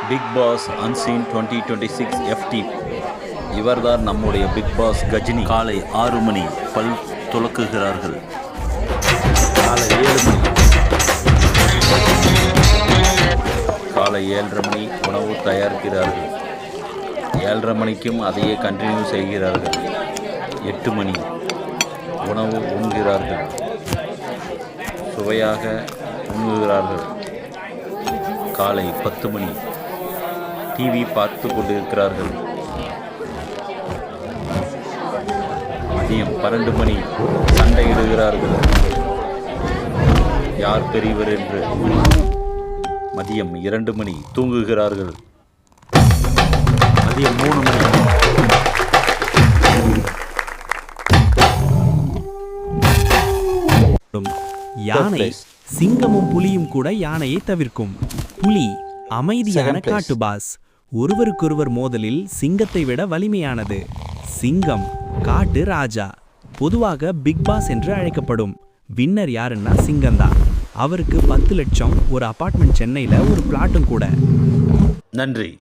Big pass unseen 2026 FT. இவர்தான் நம்முடைய big pass Ghajini. காலை 6 மணி பல் துலக்குகிறார்கள். காலை 7 மணி, காலை 7:30 மணி உணவு தயாரிக்கிறார்கள். 7:30 மணிக்கும் அதையே கண்டினியூ செய்கிறார்கள். 8 மணி உணவு உண்கிறார்கள், சுவையாக உண்ணுகிறார்கள். காலை 10 மணி டிவி பார்த்து கொண்டிருக்கிறார்கள். மதியம் 12 மணி சண்டையிடுகிறார்கள், யார் பெரியவர் என்று. மதியம் 2 மணி தூங்குகிறார்கள். மதியம் 3 மணி யானை. சிங்கமும் புலியும் கூட யானையை தவிர்க்கும். புலி அமைதியான காட்டு பாஸ். ஒருவருக்கொருவர் மோதலில் சிங்கத்தை விட வலிமையானது. சிங்கம் காட்டு ராஜா. பொதுவாக பிக் பாஸ் என்று அழைக்கப்படும். வின்னர் யாருன்னா சிங்கம்தான். அவருக்கு 10 லட்சம், ஒரு அபார்ட்மெண்ட் சென்னையில், ஒரு பிளாட்டும் கூட. நன்றி.